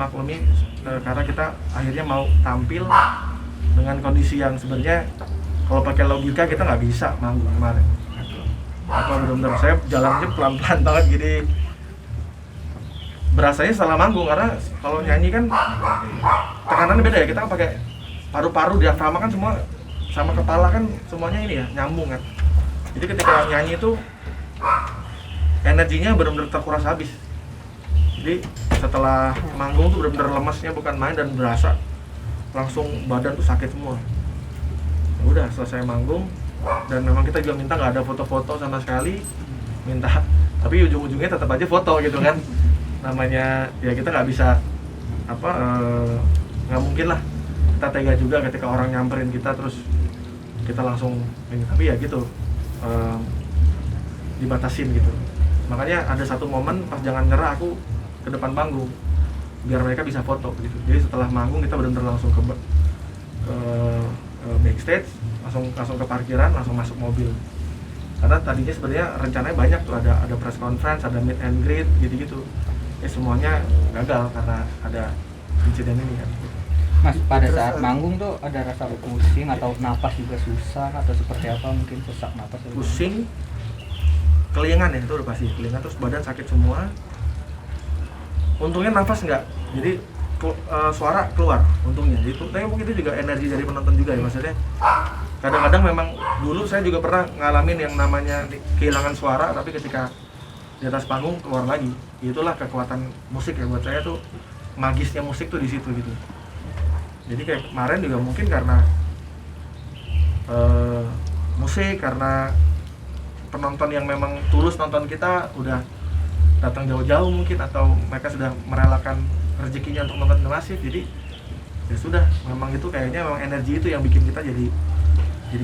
maklumi karena kita akhirnya mau tampil dengan kondisi yang sebenarnya kalau pakai logika kita nggak bisa manggung kemarin. Apa benar-benar saya jalannya pelan-pelan banget jadi berasanya salah manggung karena kalau nyanyi kan tekanannya beda ya, kita kan pakai paru-paru, diafragma kan semua sama kepala kan semuanya ini ya nyambung kan. Jadi ketika nyanyi itu energinya benar-benar terkuras habis. Jadi setelah manggung tuh benar-benar lemesnya bukan main dan berasa langsung badan tuh sakit semua. Ya udah selesai manggung dan memang kita juga minta nggak ada foto-foto sama sekali, minta tapi ujung-ujungnya tetap aja foto gitu kan. Namanya ya kita nggak bisa nggak mungkin lah kita tega juga ketika orang nyamperin kita terus kita langsung ini, tapi ya gitu dibatasin gitu. Makanya ada satu momen pas Jangan Nyerah aku ke depan panggung biar mereka bisa foto gitu. Jadi setelah manggung kita benar-benar langsung ke backstage, langsung ke parkiran, langsung masuk mobil. Karena tadinya sebenarnya rencananya banyak tuh, ada press conference, ada meet and greet gitu-gitu. Ya semuanya gagal karena ada insiden ini kan. Mas, pada saat manggung tuh ada rasa pusing atau napas juga susah atau seperti apa, mungkin sesak napas? Pusing, kelingan ya, itu udah pasti kelingan, terus badan sakit semua. Untungnya nafas enggak, jadi suara keluar untungnya. Itu tapi mungkin itu juga energi dari penonton juga ya, maksudnya kadang-kadang memang dulu saya juga pernah ngalamin yang namanya kehilangan suara tapi ketika di atas panggung keluar lagi. Itulah kekuatan musik ya, buat saya tuh magisnya musik tuh di situ gitu. Jadi kayak kemarin juga mungkin karena musik, karena penonton yang memang tulus nonton kita udah datang jauh-jauh mungkin, atau mereka sudah merelakan rezekinya untuk nonton masif, jadi ya sudah, memang itu kayaknya memang energi itu yang bikin kita jadi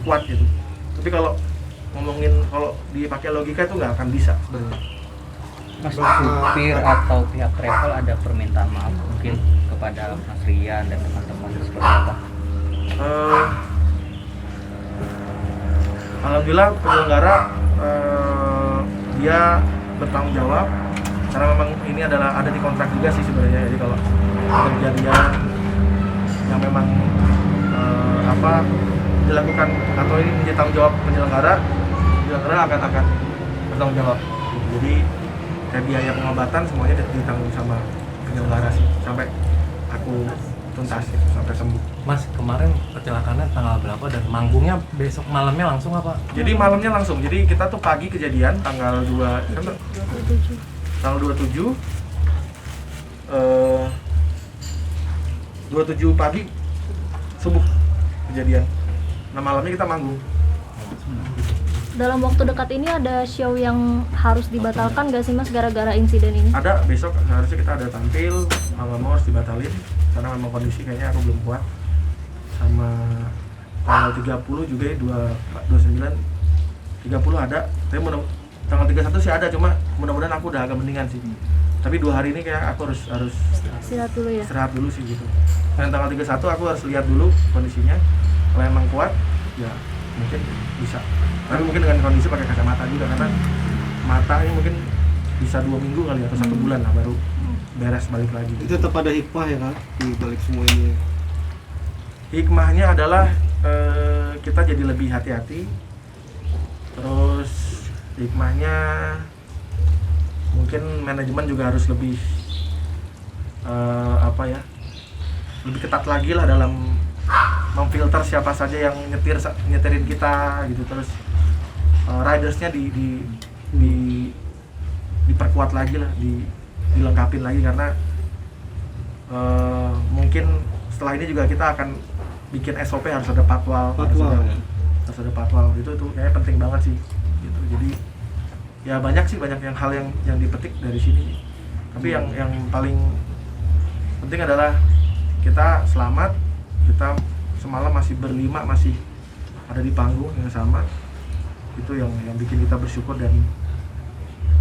kuat gitu. Tapi kalau ngomongin kalau dipakai logika itu nggak akan bisa sebenarnya. Mas, supir atau pihak travel ada permintaan maaf mungkin kepada Mas Rian dan teman-teman seperti apa? Alhamdulillah penyelenggara dia bertanggung jawab karena memang ini ada di kontrak juga sih sebenarnya. Jadi kalau kejadian yang memang dilakukan atau ini menjadi tanggung jawab penyelenggara akan bertanggung jawab. Jadi kayak biaya pengobatan semuanya ditanggung sama penyelenggara sih sampai aku tuntas gitu, sampai sembuh. Mas, kemarin kecelakaannya tanggal berapa dan manggungnya besok malamnya langsung apa? Jadi malamnya langsung. Jadi kita tuh pagi kejadian tanggal 27 27 pagi subuh kejadian. Nah malamnya kita manggung. Dalam waktu dekat ini ada show yang harus dibatalkan gak sih Mas gara-gara insiden ini? Ada, besok seharusnya kita ada tampil, mau harus dibatalin karena memang kondisi kayaknya aku belum kuat. Sama tanggal 30 juga ya, 29 30 ada, tapi tanggal 31 sih ada, cuma mudah-mudahan aku udah agak mendingan sih. Tapi 2 hari ini kayak aku harus istirahat dulu ya? Istirahat dulu sih gitu. Dan tanggal 31 aku harus lihat dulu kondisinya, kalau emang kuat ya mungkin bisa. Tapi mungkin dengan kondisi pakai kacamata juga karena mata ini mungkin bisa 2 minggu kali atau 1 bulan lah baru beres balik lagi. Itu tetap ada hikmah ya kan di balik semua ini. Hikmahnya adalah kita jadi lebih hati-hati. Terus hikmahnya mungkin manajemen juga harus lebih lebih ketat lagi lah dalam memfilter siapa saja yang nyetirin kita gitu. Terus ridersnya diperkuat lagi lah, dilengkapin lagi karena mungkin setelah ini juga kita akan bikin SOP, harus ada patwal harus ada patwal itu kayaknya penting banget sih gitu. Jadi ya banyak yang hal yang dipetik dari sini. Tapi yang paling penting adalah kita selamat, kita semalam masih berlima, masih ada di panggung yang sama. Itu yang bikin kita bersyukur dan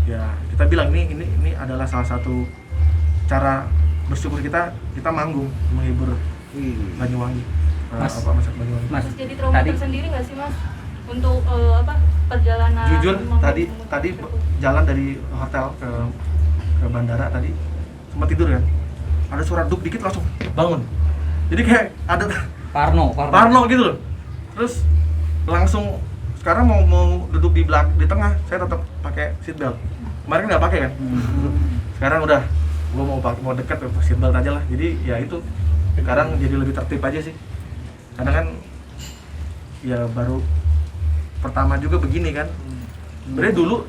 ya kita bilang ini adalah salah satu cara bersyukur kita manggung menghibur Banyuwangi. Masyarakat Banyuwangi. Mas, jadi trauma tersendiri nggak sih Mas untuk perjalanan? Jujur tadi jalan dari hotel ke bandara tadi sempat tidur kan. ada suara duk dikit langsung bangun. Jadi kayak ada Parno gitu loh. Terus langsung sekarang mau duduk di tengah, saya tetap pakai seat belt. Kemarin nggak pakai kan. Sekarang udah gue mau dekat seat belt aja lah. Jadi ya itu sekarang jadi lebih tertib aja sih. Karena kan ya baru pertama juga begini kan. Sebenarnya dulu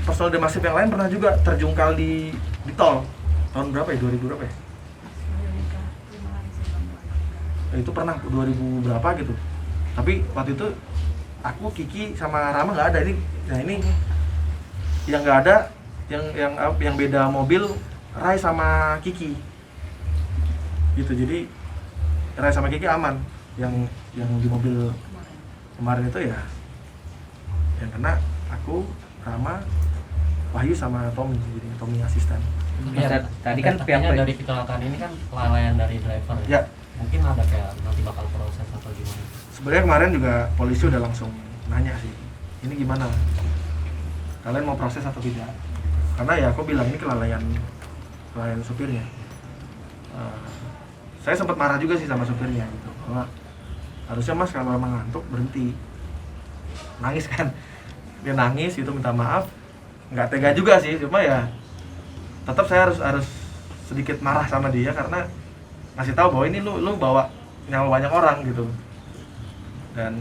personal demasif yang lain pernah juga terjungkal di tol tahun berapa ya, 2000 berapa ya? Itu pernah 2000 berapa gitu. Tapi waktu itu aku, Kiki sama Rama nggak ada. Ini yang nggak ada, yang beda mobil Rai sama Kiki gitu. Jadi Rai sama Kiki aman. Yang di mobil kemarin itu ya yang kena aku, Rama, Wahyu sama Tommy. Jadi Tommy asisten. Ya, tadi kan pihak dari kecelakaan ini kan kelalaian dari driver. Ya. Mungkin ada kayak nanti bakal proses atau gimana? Sebenarnya kemarin juga polisi udah langsung nanya sih, ini gimana? Kalian mau proses atau tidak? Karena ya aku bilang ini kelalaian supirnya. Saya sempat marah juga sih sama supirnya gitu. Bahwa harusnya mas kalau memang ngantuk berhenti. Nangis kan? Dia nangis itu minta maaf. Nggak tega juga sih, cuma ya tetap saya harus sedikit marah sama dia karena ngasih tahu bahwa ini lu bawa nyawa banyak orang gitu. Dan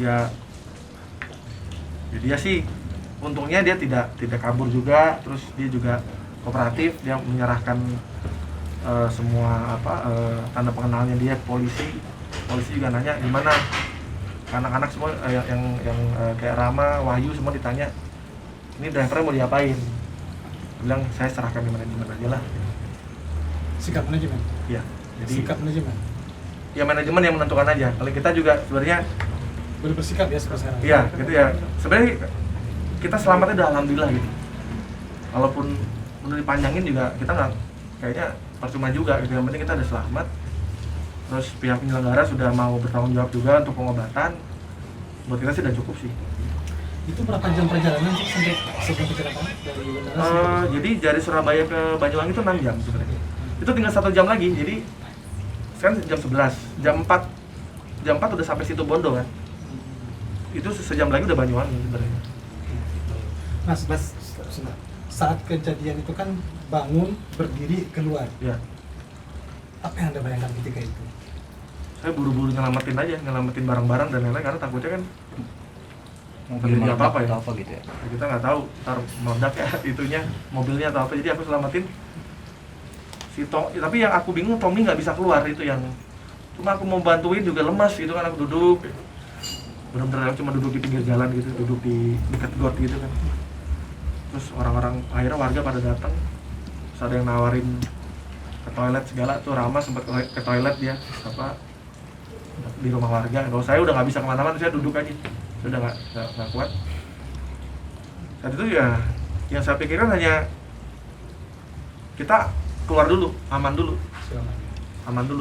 ya dia sih untungnya dia tidak kabur juga, terus dia juga kooperatif, dia menyerahkan semua tanda pengenalnya dia ke polisi juga nanya gimana anak-anak semua yang kayak Rama, Wahyu semua ditanya ini drivernya mau diapain. Dia bilang saya serahkan di manajemen aja lah. Sikap manajemen? Iya, jadi sikap manajemen? Ya manajemen yang menentukan aja. Kalau kita juga sebenarnya boleh bersikap ya sekarang? Iya, gitu ya. Sebenarnya kita selamatnya udah alhamdulillah gitu. Walaupun udah dipanjangin juga kita nggak, kayaknya percuma juga gitu. Yang penting kita udah selamat. Terus pihak penyelenggara sudah mau bertanggung jawab juga untuk pengobatan. Buat kita sih udah cukup sih. Itu berapa jam perjalanan sih sampai sebelum kecelakaan dari bandara? Jadi dari Surabaya ke Banyuwangi itu 6 jam sebenarnya. Itu tinggal 1 jam lagi. Jadi sekarang jam 11, jam 4 udah sampai situ Bondo kan. Itu sejam lagi udah Banyuwangi sebenarnya. Mas, saat kejadian itu kan bangun, berdiri, keluar. Ya. Apa yang Anda bayangkan ketika itu? Saya buru-buru nyelamatin barang-barang dan lain-lain karena takutnya kan mobil terjadi apa-apa ya. apa gitu ya. Kita nggak tahu ntar meledak ya itunya mobilnya atau apa. Jadi aku selamatin si Tom. Tapi yang aku bingung Tommy nggak bisa keluar itu yang. Cuma aku mau bantuin juga lemas gitu kan, aku duduk. Bener-bener cuma duduk di pinggir jalan gitu, duduk di dekat got gitu kan. Terus orang-orang akhirnya warga pada datang. Terus ada yang nawarin ke toilet segala. Tuh Rama sempat ke toilet dia di rumah warga. Kalau saya udah nggak bisa kemana-mana, saya duduk aja. Saya udah nggak kuat. Saat itu ya yang saya pikirkan hanya kita keluar dulu, aman dulu.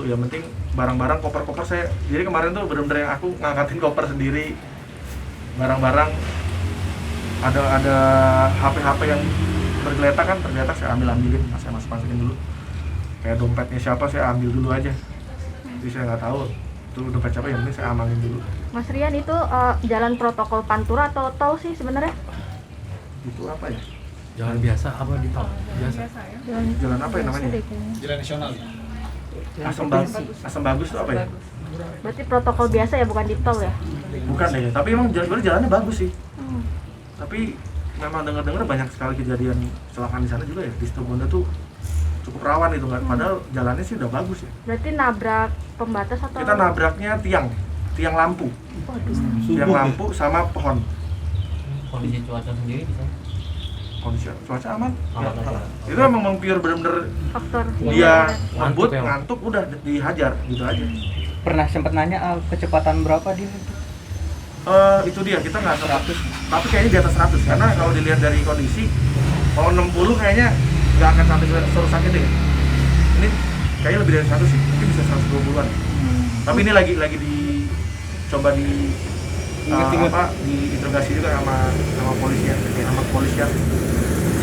Yang penting barang-barang, koper-koper saya. Jadi kemarin tuh bener-bener yang aku ngangkatin koper sendiri, barang-barang ada HP yang bergeletak kan, tergeletak saya ambilin, saya masukin dulu. Kayak dompetnya siapa saya ambil dulu aja. Jadi saya nggak tahu itu dompet siapa, yang penting saya amalin dulu. Mas Rian, itu jalan protokol Pantura atau tol sih sebenarnya? Itu apa ya? Jalan biasa apa di tol? Biasa. Jalan apa ya namanya? Jalan nasional ya? Asam bagus itu apa ya? Berarti protokol biasa ya, bukan di tol ya? Bukan ya, tapi emang jalannya bagus sih. Tapi memang dengar-dengar banyak sekali kejadian kecelakaan di sana juga ya. Di Situbondo tuh cukup rawan itu nggak? Padahal jalannya sih udah bagus ya. Berarti nabrak pembatas atau? Kita nabraknya tiang lampu. Waduh. Tiang lampu sama pohon. Kondisi cuaca sendiri di sana? Kondisi cuaca aman. Aman Ya, aja. itu memang pure bener-bener Faktor dia Ngantuk ngebut, ya? ngantuk, udah dihajar gitu aja. Pernah sempat nanya kecepatan berapa dia? Itu dia, kita nggak 100, tapi kayaknya di atas 100 karena kalau dilihat dari kondisi kalau 60 kayaknya nggak akan sampai serusak itu ya. Ini kayaknya lebih dari 100 sih, mungkin bisa 120-an. Tapi ini lagi coba diinterogasi juga sama polisian,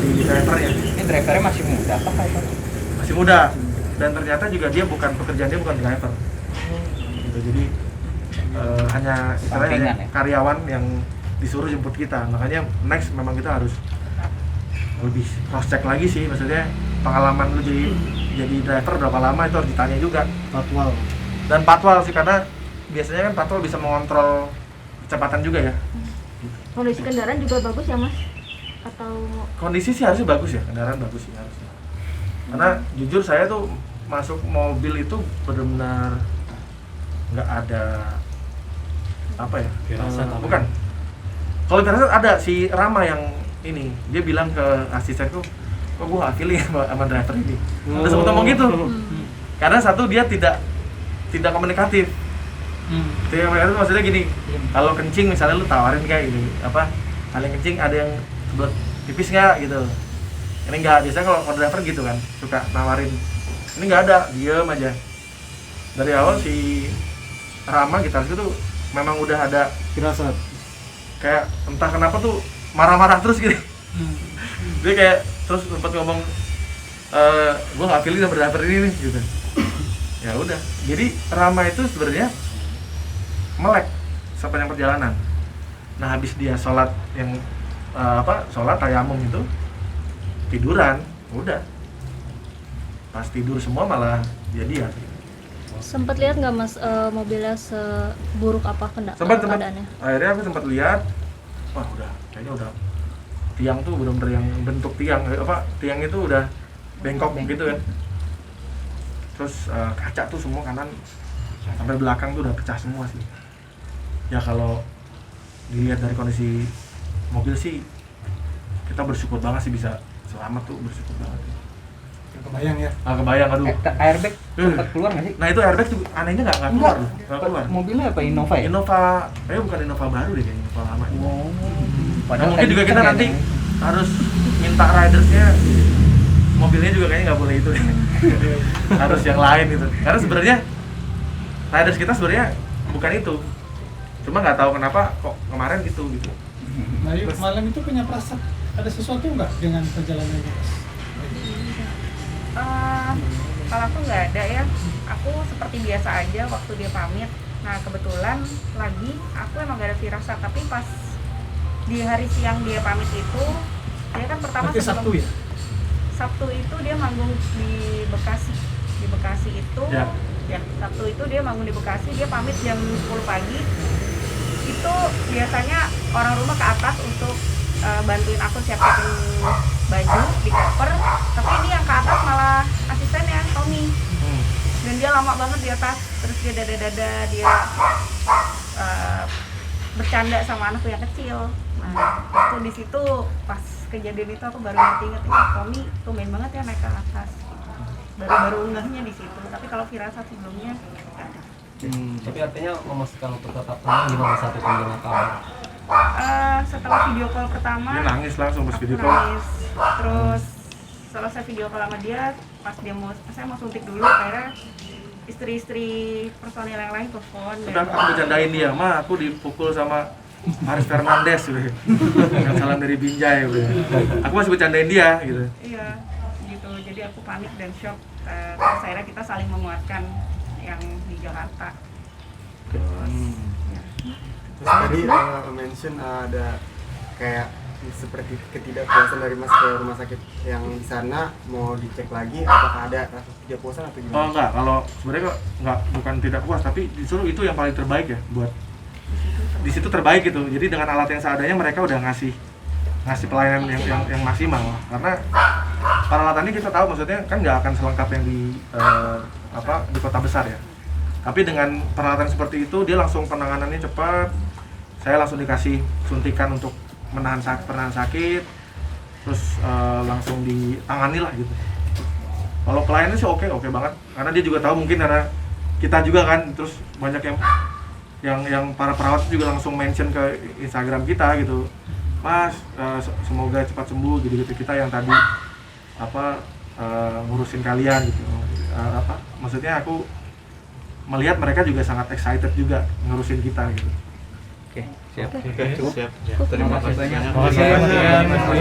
si drivernya. Ini drivernya masih muda apa kayak? Masih muda, dan ternyata juga dia bukan pekerjaan dia bukan driver gitu. Jadi hanya istilahnya Sampingan hanya ya? karyawan yang disuruh jemput kita. Makanya next memang kita harus lebih cross check lagi sih, maksudnya pengalaman lu jadi driver berapa lama itu harus ditanya juga. Patwal. Dan patwal sih, karena biasanya kan patwal bisa mengontrol kecepatan juga ya. Kondisi kendaraan juga bagus ya mas? Atau Kondisi sih harusnya bagus ya, kendaraan bagus sih harusnya. Karena jujur saya tuh masuk mobil itu benar-benar nggak ada apa ya? Firasat apa? Bukan. Kalau firasat ada si Rama yang ini, dia bilang ke asistenku, kok gue gak feeling sama driver ini. Udah sempat ngomong gitu. Karena satu dia tidak komunikatif. Tidak komunikatif maksudnya gini, kalau kencing misalnya lu tawarin kayak gini, apa? Paling kencing ada yang sebelah tipis nggak gitu. Ini nggak, biasanya kalau driver gitu kan, suka nawarin. Ini nggak ada, diem aja. Dari awal si Rama gitaris itu memang udah ada Firasat. kayak entah kenapa tuh marah-marah terus gitu. Dia kayak terus sempat ngomong, gue nggak feeling sama driver ini nih gitu. Ya udah, jadi Rama itu sebenarnya melek sepanjang perjalanan. Nah habis dia sholat yang sholat tayamum itu tiduran, udah pas tidur semua malah dia. sempat lihat nggak mas mobilnya seburuk apa Sempat keadaannya? akhirnya aku sempat lihat, wah udah kayaknya udah tiang tuh benar-benar yang bentuk tiang tiang itu udah bengkok gitu kan. Terus kaca tuh semua kanan sampai belakang tuh udah pecah semua sih. Ya kalau dilihat dari kondisi mobil sih kita bersyukur banget sih bisa selamat tuh, bersyukur banget. Kebayang ya. Kebayang, aduh. Airbag sempat keluar nggak sih? Nah itu airbag tuh anehnya nggak keluar loh, nggak keluar. Mobilnya apa Innova ya? Innova, bukan Innova baru deh, kayaknya Innova lama. Oh. Nah, mungkin juga kita kenceng ya, nanti Neng? harus minta ridersnya, mobilnya juga kayaknya nggak boleh itu deh. Harus yang lain gitu. Karena sebenarnya riders kita sebenarnya bukan itu, cuma nggak tahu kenapa kok kemarin gitu. Nah, yuk, malam itu punya perasaan ada sesuatu nggak dengan perjalanan itu? Kalau aku nggak ada ya, aku seperti biasa aja waktu dia pamit. Nah kebetulan lagi aku emang gak ada firasat, tapi pas di hari siang dia pamit itu, dia kan pertama Berarti Sabtu ya? Sabtu itu dia manggung di Bekasi. Di Bekasi itu, Ya. Sabtu itu dia manggung di Bekasi, dia pamit jam 10 pagi. Itu biasanya orang rumah ke atas untuk bantuin aku siapin baju di koper, tapi ini yang ke atas malah asistennya Tommy. Dan dia lama banget di atas, terus dia dada-dada, dia bercanda sama anakku yang kecil. Nah, waktu di situ pas kejadian itu aku baru inget Tommy tumben banget ya naik ke atas. Baru enggahnya di situ, tapi kalau firasat sebelumnya nggak ada. Tapi artinya memastikan untuk tetap tenang gimana saat itu mendengar kabar? Setelah video call pertama Dia nangis langsung pas aku video call. nangis. Terus selesai video call sama dia, pas dia saya mau suntik dulu, akhirnya istri-istri personil yang lain telepon. Udah aku bercandain dia, aku dipukul sama Haris Fernandes gitu. Yang salam dari Binjai gitu. Aku masih bercandain dia gitu. Iya, gitu. Jadi aku panik dan shock. Terus akhirnya kita saling menguatkan yang di Jakarta. Terus, ya. Terus tadi mention ada kayak seperti ketidakpuasan dari Mas ke rumah sakit yang di sana, mau dicek lagi apakah ada rasa ketidakpuasan atau gimana? Oh enggak, kalau sebenarnya enggak, bukan tidak puas, tapi disuruh itu yang paling terbaik ya buat di situ terbaik gitu. Jadi dengan alat yang seadanya mereka udah ngasih pelayanan yang maksimal. Karena peralatan ini kita tahu maksudnya kan nggak akan selengkap yang di kota besar ya. Tapi dengan peralatan seperti itu dia langsung penanganannya cepat. Saya langsung dikasih suntikan untuk menahan sakit, terus langsung ditangani lah gitu. Kalau pelayannya sih oke banget, karena dia juga tahu mungkin karena kita juga kan, terus banyak yang para perawat juga langsung mention ke Instagram kita gitu, Mas semoga cepat sembuh gitu kita yang tadi ngurusin kalian gitu. Maksudnya aku melihat mereka juga sangat excited juga ngurusin kita gitu. Oke, siap. Oke, siap. Terima kasih banyak. Terima kasih banyak. Mas Boy.